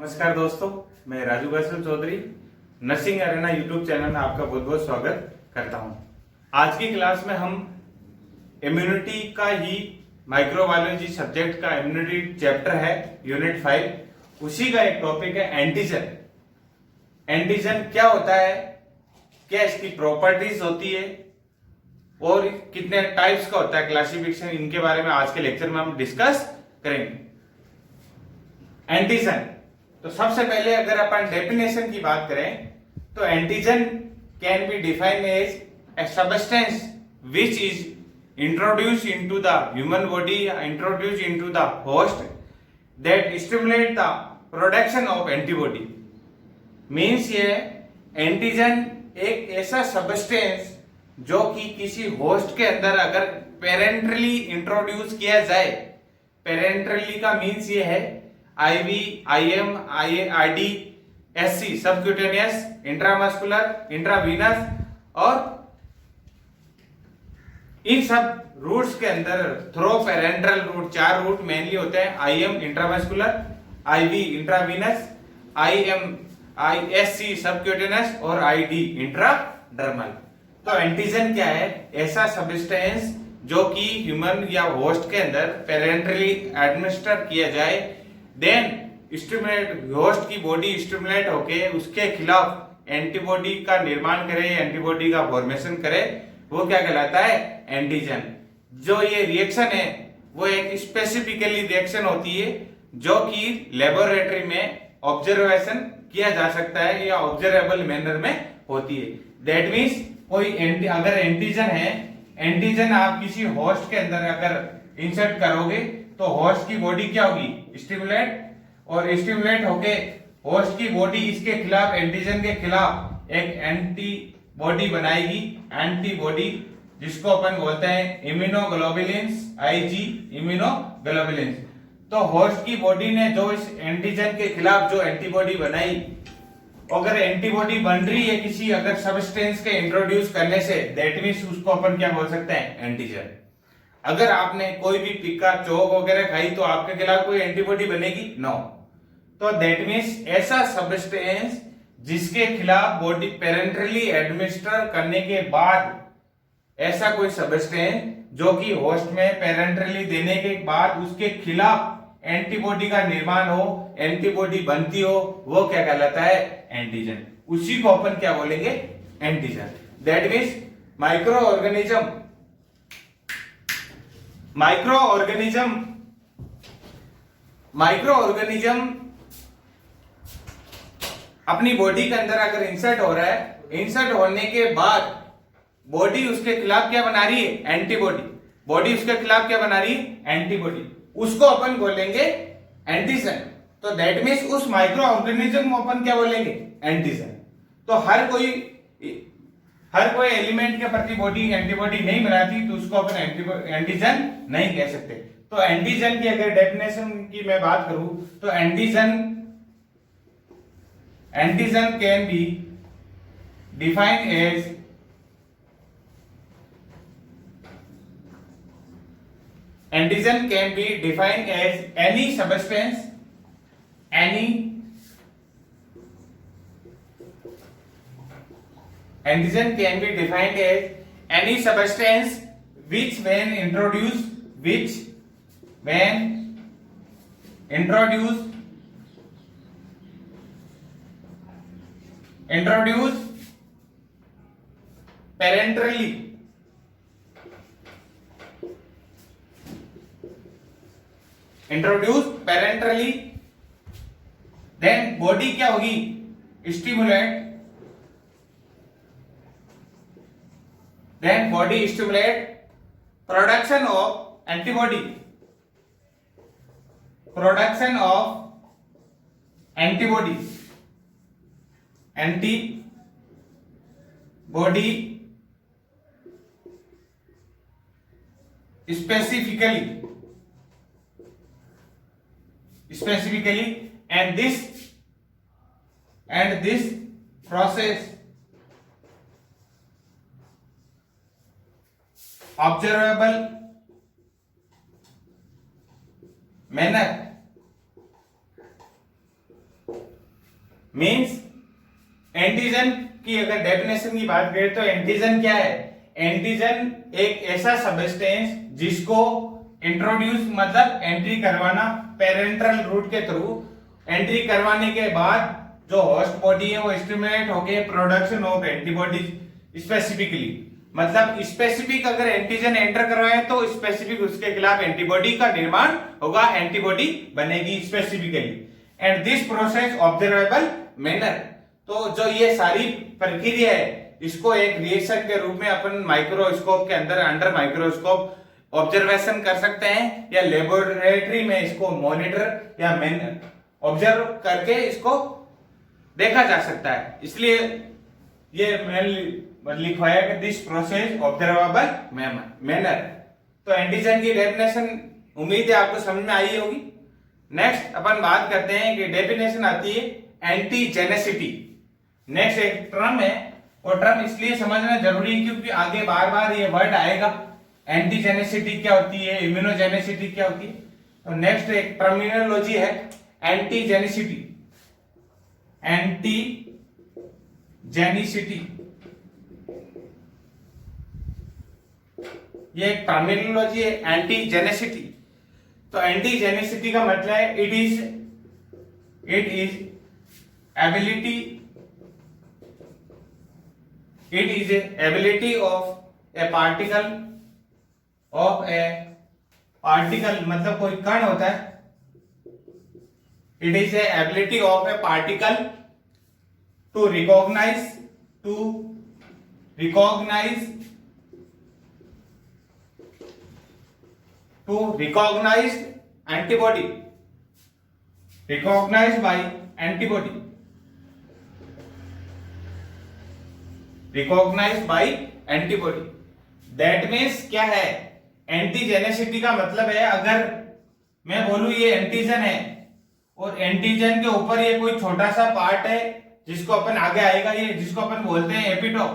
नमस्कार दोस्तों, मैं Raju Baisal Chaudhary nursing arena YouTube channel में आपका बहुत बहुत स्वागत करता हूं। आज की क्लास में हम इम्यूनिटी का ही माइक्रोबायोलॉजी सब्जेक्ट का इम्यूनिटी चैप्टर है यूनिट 5, उसी का एक टॉपिक है एंटीजन। एंटीजन क्या होता है, क्या इसकी प्रॉपर्टीज होती है और कितने टाइप्स का होता है, क्लासिफिकेशन, इनके बारे में आज के लेक्चर में हम डिस्कस करेंगे। एंटीजन, तो सबसे पहले अगर अपन डेफिनेशन की बात करें तो antigen can be defined as a substance which is introduce into the human body, introduce into the host that stimulate the production of antibody. Means ये एंटीजन एक ऐसा सब्सटेंस जो कि किसी होस्ट के अंदर अगर पेरेंटली इंट्रोड्यूस किया जाए, पेरेंटली का मीन्स ये है IV, IM, ID, SC, subcutaneous, intramuscular, intravenous, और इन सब रूट्स के अंदर through parenteral route, 4 route mainly होते हैं। IM intramuscular, IV intravenous, SC subcutaneous और ID इंट्राडर्मल। तो एंटीजन क्या है? ऐसा सब्सटेंस जो कि ह्यूमन या होस्ट के अंदर पेरेंटली एडमिनिस्टर किया जाए, देन स्टिमुलेट, होस्ट की बॉडी स्टिमुलेट होके उसके खिलाफ एंटीबॉडी का निर्माण करे, एंटीबॉडी का फॉर्मेशन करे, वो क्या कहलाता है? एंटीजन। जो ये रिएक्शन है वो एक स्पेसिफिकली रिएक्शन होती है जो कि लेबोरेटरी में ऑब्जर्वेशन किया जा सकता है या ऑब्जर्वेबल मैनर में होती है। दैट मीन्स कोई अगर एंटीजन है, एंटीजन आप किसी होस्ट के अंदर अगर इंसर्ट करोगे तो होस्ट की बॉडी क्या होगी? स्टिमुलेट, और स्टिमुलेट होके होस्ट की बॉडी इसके खिलाफ, एंटीजन के खिलाफ एक एंटीबॉडी बनाएगी। एंटीबॉडी जिसको अपन बोलते हैं इम्यूनोग्लोबुलिन्स, IG इम्यूनोग्लोबुलिन्स। तो होस्ट की बॉडी ने जो इस एंटीजन के खिलाफ जो एंटीबॉडी बनाई, अगर एंटीबॉडी बन रही है किसी अगर सब्सटेंस के इंट्रोड्यूस करने से, दैट मीन्स उसको अपन क्या बोल सकते हैं? एंटीजन। अगर आपने कोई भी टिक्का, चौक वगैरह खाई तो आपके खिलाफ कोई एंटीबॉडी बनेगी? नो। तो दैट मीन्स ऐसा सब्सटेंस जिसके खिलाफ बॉडी पेरेंटली एडमिनिस्टर करने के बाद, ऐसा कोई सब्सटेंस जो कि होस्ट में पेरेंटली देने के बाद उसके खिलाफ एंटीबॉडी का निर्माण हो, एंटीबॉडी बनती हो, वो क्या कहलाता है? एंटीजन। उसी को अपन क्या बोलेंगे? Antigen. That means micro organism अपनी बॉडी के अंदर अगर इंसर्ट हो रहा है, इंसर्ट होने के बाद बॉडी उसके खिलाफ क्या बना रही है? एंटीबॉडी। बॉडी उसके खिलाफ क्या बना रही है? एंटीबॉडी। उसको अपन बोलेंगे एंटीजन। तो दैट मीन्स उस माइक्रो ऑर्गेनिज्म को अपन क्या बोलेंगे? एंटीजन। तो हर कोई एलिमेंट के प्रति बॉडी एंटीबॉडी नहीं बनाती तो उसको अपन एंटीजन नहीं कह सकते। तो एंटीजन की अगर डेफिनेशन की मैं बात करूं तो antigen can be defined as any substance, antigen can be defined as any substance which when introduced parenterally, then body क्या होगी? Stimulate, then body stimulate production of antibody, specifically, and this process observable manner means antigen की अगर definition की बात करें तो antigen क्या है? एंटीजन एक ऐसा सबस्टेंस जिसको इंट्रोड्यूस मतलब एंट्री करवाना पेरेंट्रल रूट के थ्रू, एंट्री करवाने के बाद जो होस्ट बॉडी है वो स्टिमुलेट होके प्रोडक्शन ऑफ एंटीबॉडीज स्पेसिफिकली, मतलब स्पेसिफिक अगर एंटीजन एंटर करवाए तो स्पेसिफिक उसके खिलाफ एंटीबॉडी का निर्माण होगा, एंटीबॉडी बनेगी specifically, and this process observable manner. तो जो ये सारी प्रक्रिया है इसको एक रिएक्शन के रूप में अपन माइक्रोस्कोप के अंदर अंडर माइक्रोस्कोप ऑब्जर्वेशन कर सकते हैं, या लेबोरेटरी में इसको मॉनिटर या ऑब्जर्व करके इसको देखा जा सकता है। इसलिए ये मैंने लिखवाया कि दिस प्रोसेस ऑब्जर्वेबल मैनर। तो एंटीजन की डेफिनेशन उम्मीद है आपको समझ में आई होगी। नेक्स्ट अपन बात करते हैं कि डेफिनेशन आती है एंटीजेनेसिटी। नेक्स्ट एक टर्म है, और टर्म इसलिए समझना जरूरी है क्योंकि आगे बार बार ये वर्ड आएगा। एंटीजेनेसिटी क्या होती है, इम्यूनोजेनेसिटी क्या होती है। तो नेक्स्ट एक टर्मिनोलॉजी है एंटीजेनेसिटी। एंटीजेनिसिटी ये एक टर्मिनोलॉजी है एंटीजेनेसिटी। तो एंटीजेनेसिटी का मतलब है it is ability of a particle मतलब कोई कण होता है। It is a ability of a particle to recognize antibody, recognized by antibody, that means क्या है? एंटीजेनेसिटी का मतलब है अगर मैं बोलूं ये एंटीजन है और एंटीजन के ऊपर ये कोई छोटा सा पार्ट है जिसको अपन आगे आएगा, ये जिसको अपन बोलते हैं एपिटोप।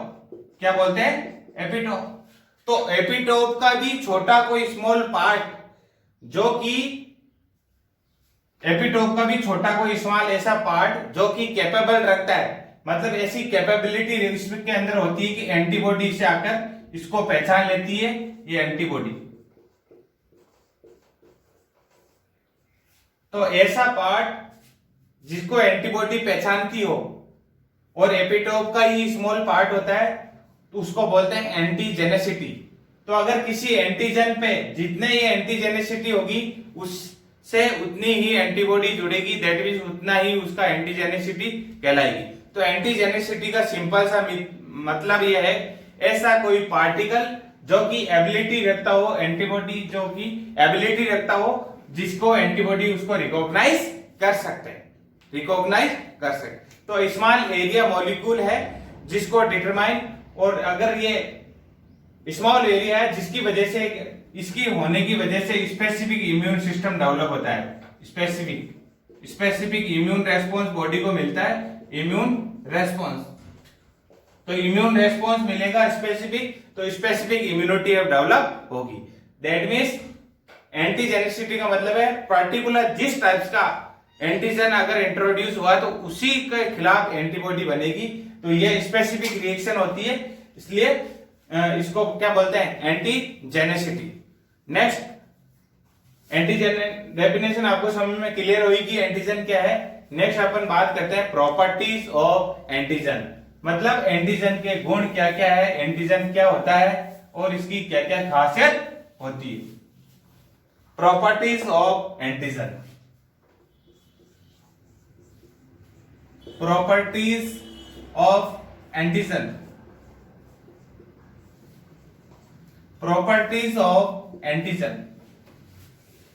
क्या बोलते हैं? एपिटोप। तो एपिटोप का भी छोटा कोई स्मॉल पार्ट जो कि एपिटोप का भी छोटा कोई स्मॉल ऐसा पार्ट जो कि कैपेबल रखता है, मतलब ऐसी कैपेबिलिटी इसके के अंदर होती है कि एंटीबॉडी से आकर इसको पहचान लेती है ये एंटीबॉडी। तो ऐसा पार्ट जिसको एंटीबॉडी पहचानती हो और एपिटोप का ही स्मॉल पार्ट होता है तो उसको बोलते हैं एंटीजेनेसिटी। तो अगर किसी एंटीजन पे जितने ही एंटीजेनेसिटी होगी उससे उतनी ही एंटीबॉडी जुड़ेगी, दैट मींस उतना ही उसका एंटीजेनेसिटी कहलाएगी। तो एंटीजेनेसिटी का सिंपल सा मतलब यह है ऐसा कोई पार्टिकल जो कि एबिलिटी रखता हो, एंटीबॉडी जो कि एबिलिटी रखता हो जिसको एंटीबॉडी उसको रिकॉग्नाइज कर सकते हैं, तो स्मॉल एरिया मॉलिक्यूल है जिसको डिटरमाइन, और अगर ये स्मॉल एरिया है जिसकी वजह से इसकी होने की वजह से स्पेसिफिक इम्यून सिस्टम डेवलप होता है, स्पेसिफिक इम्यून रेस्पॉन्स बॉडी को मिलता है, इम्यून रेस्पॉन्स। तो इम्यून रेस्पॉन्स मिलेगा स्पेसिफिक, तो स्पेसिफिक इम्यूनिटी अब डेवलप होगी। दैट मींस एंटीजेनेसिटी का मतलब है पर्टिकुलर जिस टाइप्स का एंटीजन अगर इंट्रोड्यूस हुआ तो उसी के खिलाफ एंटीबॉडी बनेगी। तो ये स्पेसिफिक रिएक्शन होती है, इसलिए इसको क्या बोलते हैं? एंटीजेनेसिटी। नेक्स्ट एंटीजन डेफिनेशन आपको समझ में क्लियर हुई कि एंटीजन क्या है। नेक्स्ट अपन बात करते हैं प्रॉपर्टीज ऑफ एंटीजन, मतलब एंटीजन के गुण क्या क्या है, एंटीजन क्या होता है और इसकी क्या क्या खासियत होती है। Properties of antigen, properties of antigen, properties of antigen.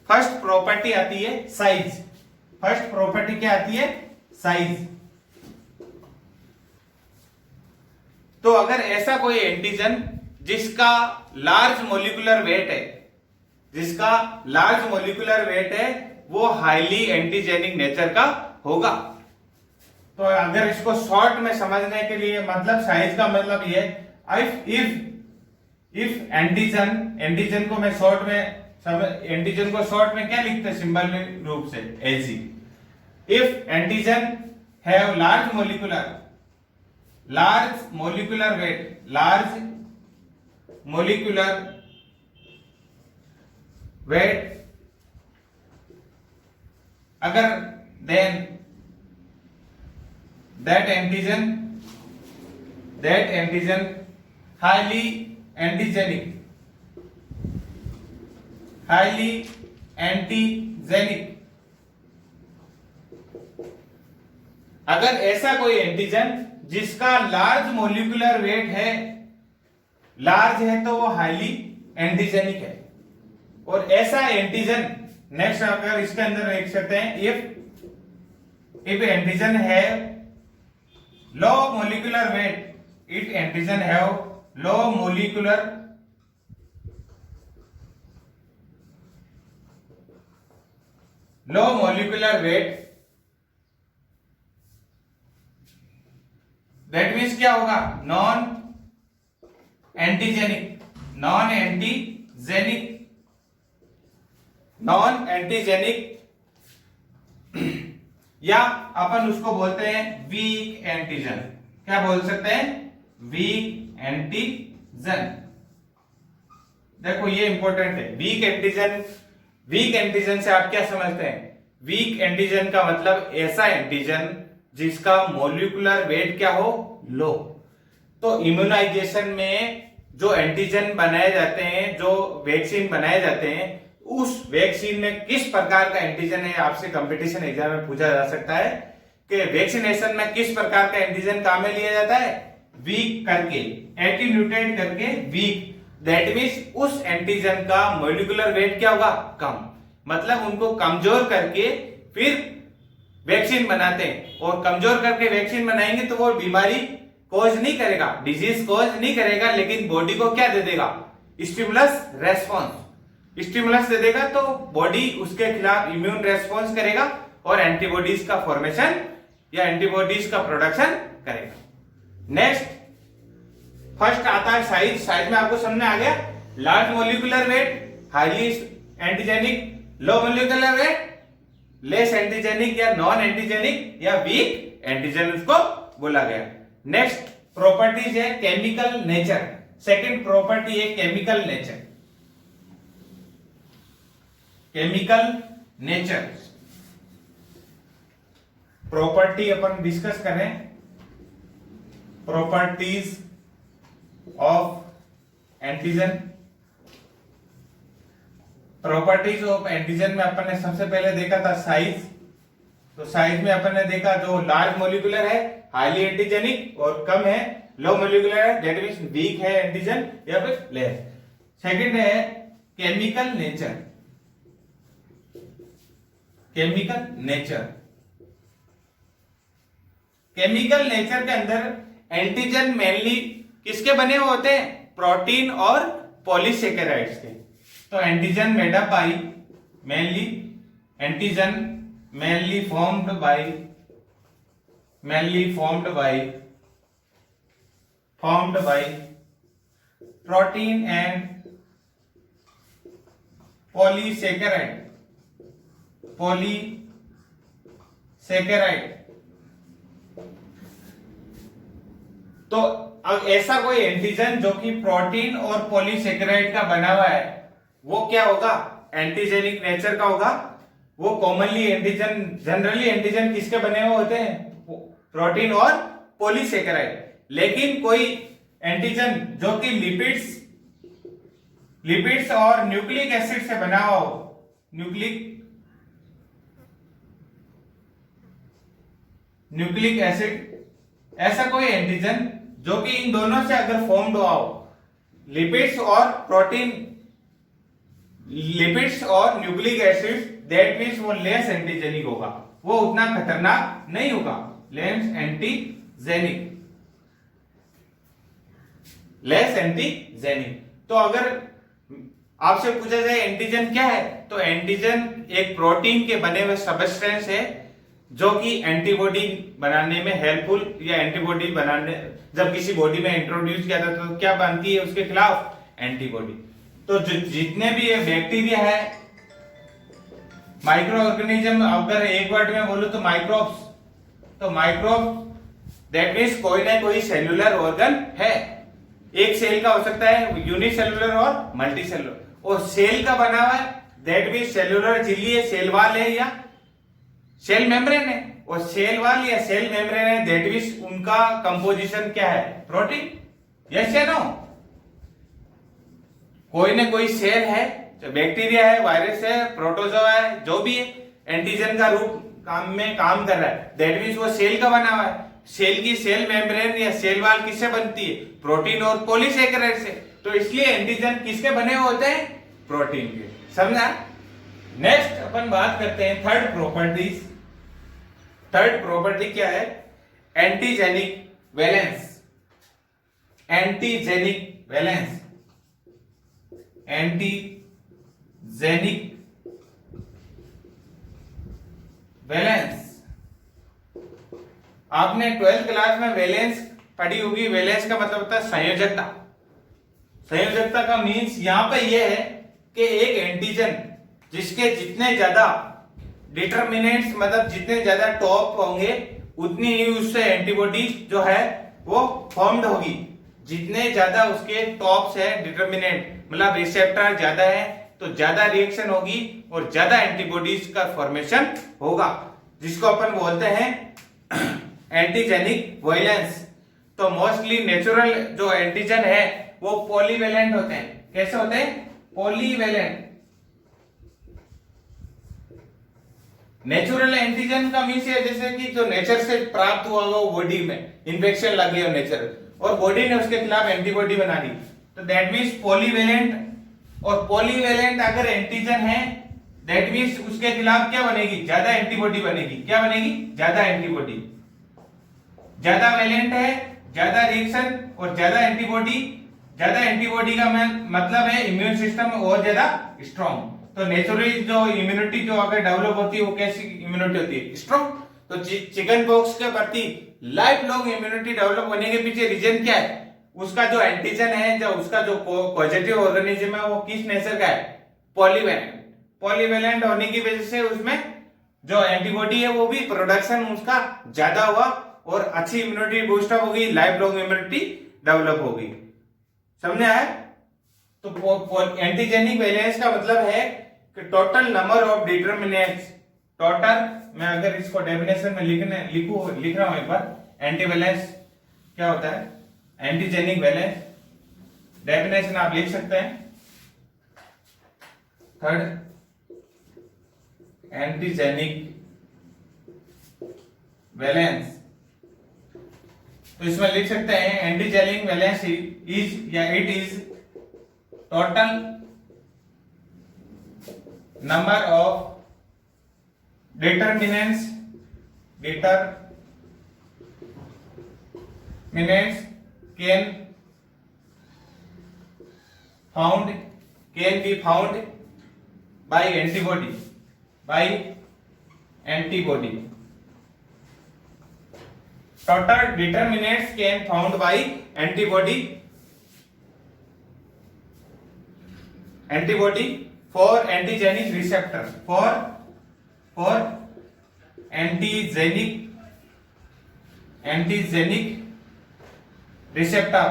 First property आती है साइज। फर्स्ट प्रॉपर्टी क्या आती है? साइज। तो अगर ऐसा कोई एंटीजन जिसका लार्ज मोलिकुलर वेट है, वो हाईली एंटीजेनिक नेचर का होगा। तो अगर इसको शॉर्ट में समझने के लिए मतलब साइज का मतलब ये इफ एंटीजन को मैं शॉर्ट में क्या लिखते हैं सिंबल रूप से? Ag. If antigen have large molecular weight, large molecular weight, अगर then that antigen highly antigenic, अगर ऐसा कोई एंटीजन जिसका लार्ज मोलिकुलर वेट है, लार्ज है तो वो हाईली एंटीजेनिक है। और ऐसा एंटीजन, नेक्स्ट अगर इसके अंदर देख सकते हैं, इफ एंटीजन है low molecular weight, it antigen have low molecular weight, that means क्या होगा, नॉन एंटीजेनिक या अपन उसको बोलते हैं वीक एंटीजन। क्या बोल सकते हैं, वीक एंटीजन। देखो ये इंपॉर्टेंट है, वीक एंटीजन से आप क्या समझते हैं, वीक एंटीजन का मतलब ऐसा एंटीजन जिसका मोलिकुलर वेट क्या हो, लो। तो इम्यूनाइजेशन में जो एंटीजन बनाए जाते हैं, जो वैक्सीन बनाए जाते हैं, उस वैक्सीन में किस प्रकार का एंटीजन है, आपसे कंपटीशन एग्जाम में पूछा जा सकता है कि वैक्सीनेशन में किस प्रकार का एंटीजन काम में लिया जाता है, वीक करके, एटीन्यूटेड करके वीक, दैट मीन्स उस एंटीजन का मोलिकुलर वेट क्या होगा, कम, मतलब उनको कमजोर करके फिर वैक्सीन बनाते हैं। और कमजोर करके वैक्सीन बनाएंगे तो वो बीमारी कोज नहीं करेगा, डिजीज कोज नहीं करेगा, लेकिन बॉडी को क्या दे देगा, स्टिमुलस रेस्पॉन्स, स्टिमुलस दे देगा, तो बॉडी उसके खिलाफ इम्यून रेस्पॉन्स करेगा और एंटीबॉडीज का फॉर्मेशन या एंटीबॉडीज का प्रोडक्शन करेगा। नेक्स्ट फर्स्ट आता है साइज में आपको समझ में आ गया, large molecular weight, highly antigenic, low molecular weight, less antigenic या नॉन एंटीजेनिक या वीक एंटीजन उसको बोला गया। नेक्स्ट प्रॉपर्टीज है केमिकल नेचर, सेकंड प्रॉपर्टी है केमिकल नेचर। प्रॉपर्टी अपन डिस्कस करें, properties of antigen. Properties of antigen में अपन ने सबसे पहले देखा था साइज। तो साइज में अपन ने देखा जो लार्ज मोलिकुलर है हाईली एंटीजेनिक और कम है लो मोलिकुलर है, दैट मींस वीक है एंटीजन या फिर लेस। सेकंड है केमिकल नेचर। केमिकल नेचर के अंदर एंटीजन मेनली किसके बने हुए होते हैं, प्रोटीन और पॉलीसेकेराइड्स के। तो antigen made up by mainly formed by protein and polysaccharide। तो अब ऐसा कोई एंटीजन जो कि प्रोटीन और पॉलीसेकेराइड का बना हुआ है, वो क्या होगा, एंटीजेनिक नेचर का होगा। वो कॉमनली एंटीजन, जनरली एंटीजन किसके बने हुए होते हैं, प्रोटीन और पॉलीसेकेराइड। लेकिन कोई एंटीजन जो कि लिपिड्स और न्यूक्लिक एसिड से बना हुआ हो, न्यूक्लिक एसिड, ऐसा कोई एंटीजन जो कि इन दोनों से अगर फॉर्म्ड हुआ हो, लिपिड्स और प्रोटीन, लिपिड्स और न्यूक्लिक एसिड, दैट मींस वो लेस एंटीजेनिक होगा, वो उतना खतरनाक नहीं होगा, लेस एंटीजेनिक। तो अगर आपसे पूछा जाए एंटीजन क्या है, तो एंटीजन एक प्रोटीन के बने हुए सबस्टेंस है जो कि एंटीबॉडी बनाने में हेल्पफुल, या एंटीबॉडी बनाने जब किसी बॉडी में इंट्रोड्यूस किया जाता है तो क्या बनती है उसके खिलाफ, एंटीबॉडी। तो जितने भी ये बैक्टीरिया है, माइक्रो ऑर्गेनिज्म, अगर एक वर्ड में बोलो तो माइक्रोब्स, तो माइक्रोब दैट मीन्स कोई ना कोई सेल्यूलर ऑर्गन है। एक सेल का हो सकता है यूनिसेल्युलर और मल्टी सेल्युलर, और सेल का बना हुआ है दैट मीन्स सेल्यूलर झिल्ली है, सेल वॉल है या सेल मेम्ब्रेन है, और सेल वॉल या सेल मेम्ब्रेन है दैट मीन्स उनका कंपोजिशन क्या है, प्रोटीन। यस या नो? कोई ना कोई सेल है, बैक्टीरिया है, वायरस है, प्रोटोजोआ है, जो भी है, एंटीजन का रूप में काम कर रहा है दैट मीन्स वो सेल का बना हुआ है। सेल की सेल मेम्ब्रेन या सेल वॉल किससे बनती है, प्रोटीन और पॉलीसेकेराइड से। तो इसलिए एंटीजन किसके बने हुए होते हैं, प्रोटीन के। समझा? नेक्स्ट अपन बात करते हैं थर्ड प्रॉपर्टीज। थर्ड प्रॉपर्टी क्या है, antigenic valence. Antigenic valence, antigenic valence. आपने 12th क्लास में वैलेंस पढ़ी होगी। वैलेंस का मतलब होता है संयोजकता। संयोजकता का मीन्स यहां पर यह है कि एक एंटीजन जिसके जितने ज्यादा डिटरमिनेंट्स मतलब जितने ज्यादा टॉप होंगे उतनी ही उससे एंटीबॉडी जो है वो फॉर्म्ड होगी। जितने ज्यादा उसके टॉप्स है डिटरमिनेंट मतलब रिसेप्टर ज्यादा है तो ज्यादा रिएक्शन होगी और ज्यादा एंटीबॉडीज का फॉर्मेशन होगा, जिसको अपन बोलते हैं एंटीजेनिक वैलेंस। तो मोस्टली नेचुरल जो एंटीजन है वो पॉलीवेलेंट होते हैं। कैसे होते हैं, पॉलीवेलेंट। नेचुरल एंटीजन का मीन्स है जैसे कि जो नेचर से प्राप्त हुआ वो बॉडी में इन्फेक्शन लग गया नेचर और बॉडी ने उसके खिलाफ एंटीबॉडी बना दी, तो दैट मीन्स पॉलीवेलेंट। और पॉलीवेलेंट अगर एंटीजन है दैट मीन्स उसके खिलाफ क्या बनेगी, ज्यादा एंटीबॉडी बनेगी। क्या बनेगी, ज्यादा एंटीबॉडी। ज्यादा वैलेंट है, ज्यादा रिएक्शन और ज्यादा एंटीबॉडी। ज्यादा एंटीबॉडी का मतलब है इम्यून सिस्टम और ज्यादा स्ट्रॉन्ग। तो नेचुरली जो इम्यूनिटी जो अगर डेवलप होती है वो कैसी इम्यूनिटी होती है, स्ट्रॉन्ग। तो चिकन पॉक्स के प्रति लाइफ लॉन्ग इम्यूनिटी डेवलप होने के पीछे रीजन क्या है, उसका जो एंटीजन है, जो उसका जो पॉजिटिव ऑर्गेनिज्म है वो किस नेचर का है, पॉलीवेलेंट। पॉलीवेलेंट होने की वजह से उसमें जो एंटीबॉडी है वो भी प्रोडक्शन उसका ज्यादा हुआ और अच्छी इम्यूनिटी बूस्टअप होगी, लाइफ लॉन्ग इम्यूनिटी डेवलप होगी। समझे आया? तो एंटीजेनिक वैलेंस का मतलब है कि total number of determinants. Total, मैं अगर इसको डेफिनेशन में लिख रहा हूं एक बार, एंटी वैलेंस क्या होता है, एंटीजेनिक वैलेंस डेफिनेशन आप लिख सकते हैं। थर्ड, एंटीजेनिक वैलेंस, तो इसमें लिख सकते हैं एंटीजेनिक वैलेंस इज या it is total number of determinants can be found by antibody total determinants can found by antibody for antigenic receptor, for antigenic receptor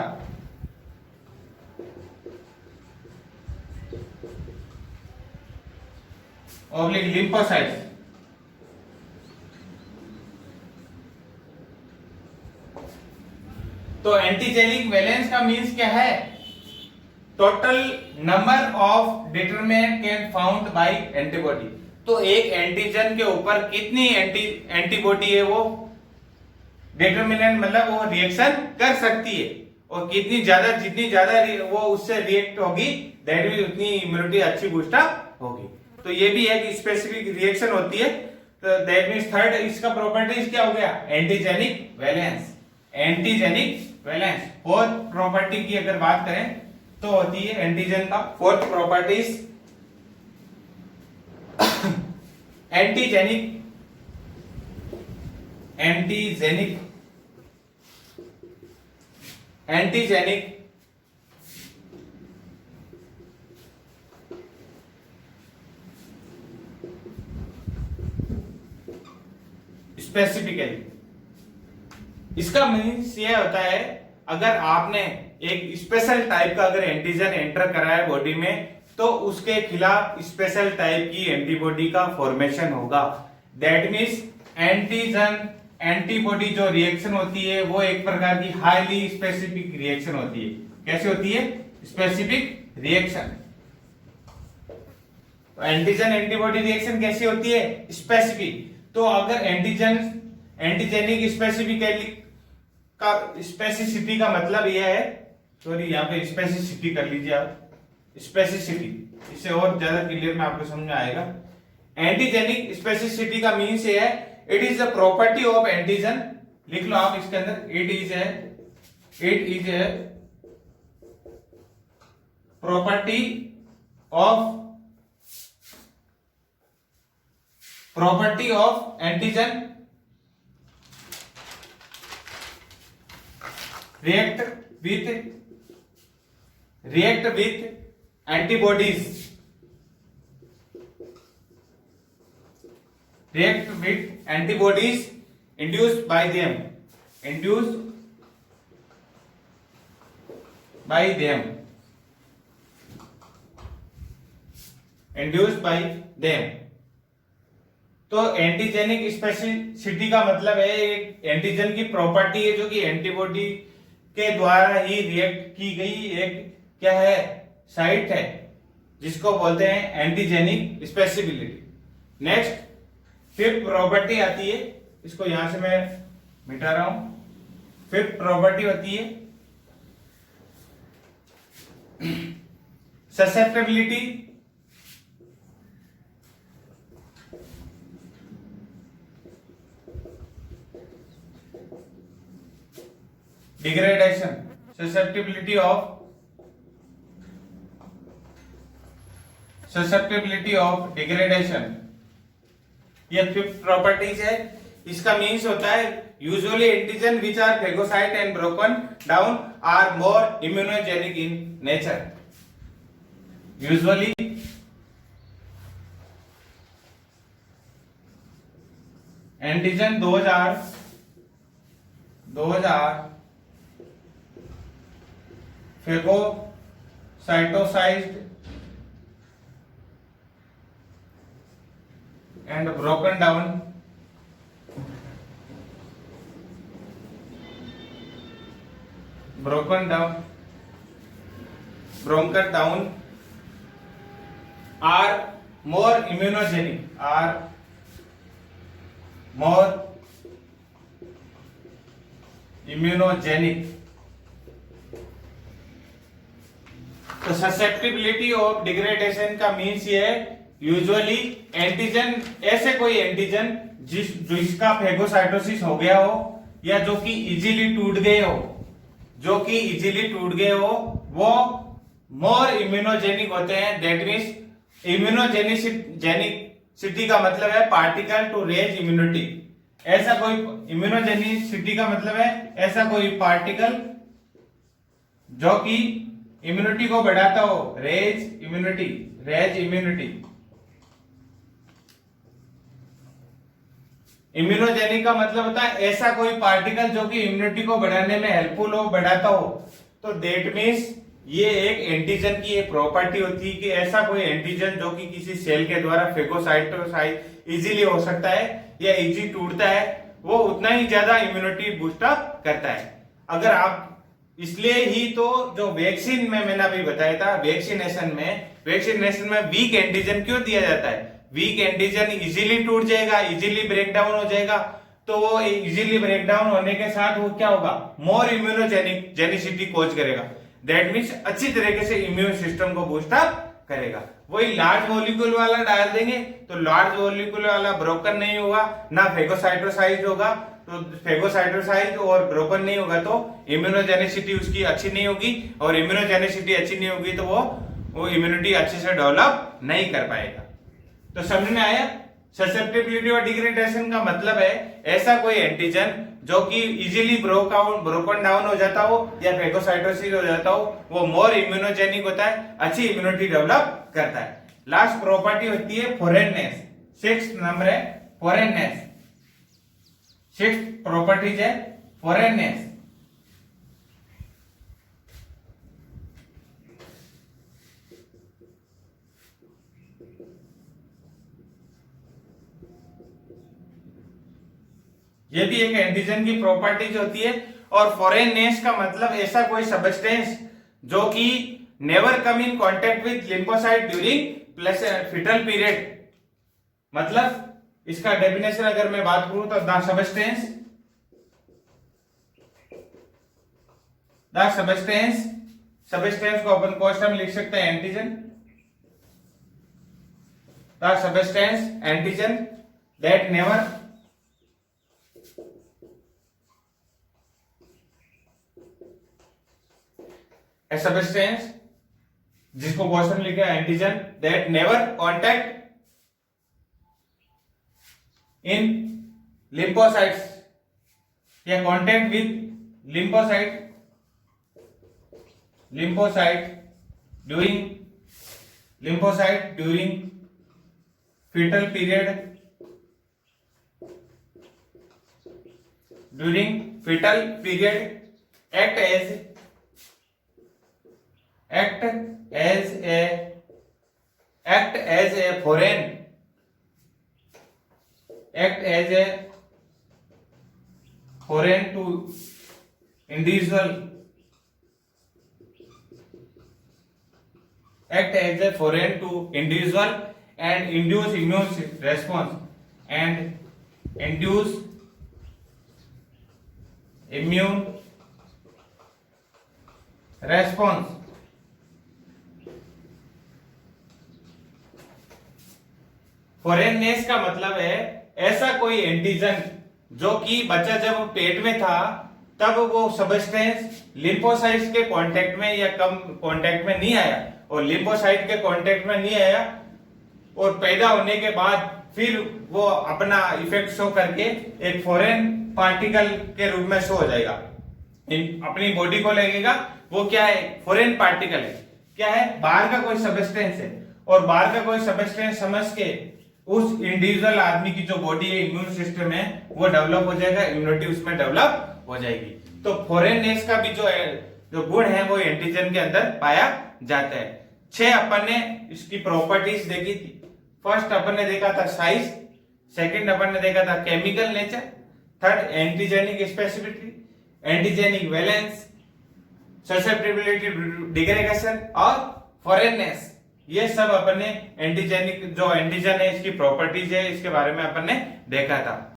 oblique lymphocytes। तो antigenic valence का means क्या है, total number of determinant can found by antibody. तो एक antigen के ऊपर कितनी antibody है वो डिटरमिनेंट मतलब वो रिएक्शन कर सकती है, और जितनी ज्यादा वो उससे रिएक्ट होगी दैट मींस उतनी इम्यूनिटी अच्छी बूस्टअप होगी। तो ये भी एक स्पेसिफिक रिएक्शन होती है। तो दैट मींस थर्ड इसका प्रॉपर्टीज क्या हो गया, antigenic valence. Antigenic valence fourth property की अगर बात करें तो होती है एंटीजन का फोर्थ प्रॉपर्टीज एंटीजेनिक स्पेसिफिकली इसका मीन्स ये होता है, अगर आपने एक स्पेशल टाइप का अगर एंटीजन एंटर करा है बॉडी में, तो उसके खिलाफ स्पेशल टाइप की एंटीबॉडी का फॉर्मेशन होगा। दैट मीन्स एंटीजन एंटीबॉडी जो रिएक्शन होती है वो एक प्रकार की हाईली स्पेसिफिक रिएक्शन होती है। कैसे होती है? Specific reaction. तो एंटीजन एंटीबॉडी रिएक्शन कैसी होती है? स्पेसिफिक। तो अगर एंटीजेनिक स्पेसिफिकली का स्पेसिसिटी का मतलब यह है, सॉरी यहाँ पे स्पेसिसिटी कर लीजिए आप, स्पेसिसिटी, इससे और ज्यादा क्लियर में आपको समझ में आएगा। एंटीजेनिक स्पेसिसिटी का मीन्स ये है, it is the property of antigen, लिख लो आप इसके अंदर, it is a property of antigen react with antibodies induced by them तो एंटीजेनिक स्पेसिसिटी का मतलब है एक एंटीजन की प्रॉपर्टी है जो कि एंटीबॉडी के द्वारा ही रिएक्ट की गई एक क्या है? साइट है, जिसको बोलते हैं एंटीजेनिक स्पेसिबिलिटी। नेक्स्ट फिफ्थ प्रॉपर्टी आती है, इसको यहां से मैं मिटा रहा हूं। फिफ्थ प्रॉपर्टी होती है susceptibility degradation, susceptibility of degradation, ये फिफ्थ प्रॉपर्टीज है। इसका मीन्स होता है usually antigen which are phagocyte and broken down are more immunogenic in nature. Usually antigen those are phagocytosized and broken down are more immunogenic। तो susceptibility of degradation का means ये है, usually antigen, ऐसे कोई antigen जिसका phagocytosis हो गया हो या जो कि इजीली टूट गए हो, वो मोर इम्यूनोजेनिक होते हैं। दैट मीन्स इम्यूनोजेनिसिटी का मतलब है पार्टिकल टू रेज इम्यूनिटी। ऐसा कोई इम्यूनोजेनिसिटी का मतलब है ऐसा कोई पार्टिकल जो कि इम्यूनिटी को बढ़ाता हो, रेज इम्यूनिटी। इम्यूनोजेनिक का मतलब होता है ऐसा कोई पार्टिकल जो कि इम्यूनिटी को बढ़ाने में हेल्पफुल हो, बढ़ाता हो। तो दैट मीन्स ये एक एंटीजन की एक प्रॉपर्टी होती है कि ऐसा कोई एंटीजन जो कि किसी सेल के द्वारा फेगोसाइटोसाइज इजीली हो सकता है या इजी टूटता है, वो उतना ही ज्यादा इम्यूनिटी बूस्ट अप करता है। अगर आप, इसलिए ही तो जो वैक्सीन में मैंने अभी बताया था, वैक्सीनेशन में वीक एंटीजन क्यों दिया जाता है? वीक एंटीजन इजीली टूट जाएगा, इजीली ब्रेक डाउन हो जाएगा। तो वो इजीली ब्रेक डाउन होने के साथ वो क्या होगा? मोर इम्यूनोजेनिसिटी कोज करेगा। दैट मीन्स अच्छी तरीके से इम्यून सिस्टम को बूस्ट अप करेगा। वही लार्ज मॉलिक्यूल वाला डाल देंगे तो लार्ज मॉलिक्यूल वाला ब्रोकन नहीं होगा, ना फेगोसाइटोसाइज होगा। तो फेगोसाइटोसाइज और ब्रोकन नहीं होगा तो इम्यूनोजेनिसिटी उसकी अच्छी नहीं होगी, और इम्यूनोजेनिसिटी अच्छी नहीं होगी तो वो इम्यूनिटी अच्छे से डेवलप नहीं कर पाएगा। तो समझ में आया? ससेप्टिबिलिटी और डिग्रेडेशन का मतलब है ऐसा कोई एंटीजन जो कि इजीली ब्रोकन डाउन हो जाता हो या फेगोसाइटोसिस हो जाता हो, वो मोर इम्यूनोजेनिक होता है, अच्छी इम्यूनिटी डेवलप करता है। लास्ट प्रॉपर्टी होती है फॉरेननेस। सिक्स्थ नंबर है फॉरेननेस। सिक्स्थ प्रॉपर्टीज है फॉरेननेस। ये भी एक एंटीजन की प्रॉपर्टीज होती है। और फॉरेननेस का मतलब ऐसा कोई सब्सटेंस जो कि never come in contact with lymphocyte during fetal period. मतलब इसका डेफिनेशन अगर मैं बात करूं तो द सब्सटेंस को अपन क्वेश्चन में लिख सकते हैं antigen. The substance antigen that never a substance, जिसको क्वेश्चन में लिखा है antigen that never contact in lymphocytes या contact with lymphocyte during fetal period, act as a foreign to individual, act as a foreign to individual and induce immune response फॉरेननेस का मतलब है ऐसा कोई एंटीजन जो कि बच्चा जब पेट में था तब वो सब्सटेंस लिम्फोसाइट्स के कांटेक्ट में या कम कांटेक्ट में नहीं आया, और लिम्फोसाइट के कांटेक्ट में नहीं आया, और पैदा होने के बाद फिर वो अपना इफेक्ट शो करके एक फॉरेन पार्टिकल के रूप में शो हो जाएगा, अपनी बॉडी को लगेगा वो क्या है, फॉरेन पार्टिकल है, क्या है, बाहर का कोई सब्सटेंस है। और बाहर का कोई सब्सटेंस समझ के उस इंडिविजुअल आदमी की जो बॉडी है, इम्यून सिस्टम है, वो डेवलप हो जाएगा, इम्यूनिटी उसमें डेवलप हो जाएगी। तो फॉरेननेस का भी जो गुण है वो एंटीजन के अंदर पाया जाता है। 6 अपन ने इसकी प्रॉपर्टीज देखी थी। फर्स्ट अपन ने देखा था साइज, सेकंड अपन ने देखा था chemical nature, third antigenic specificity, antigenic valence, susceptibility degradation और फॉरेननेस। ये सब अपन ने एंटीजेनिक जो एंटीजन है इसकी प्रॉपर्टीज है इसके बारे में अपन ने देखा था।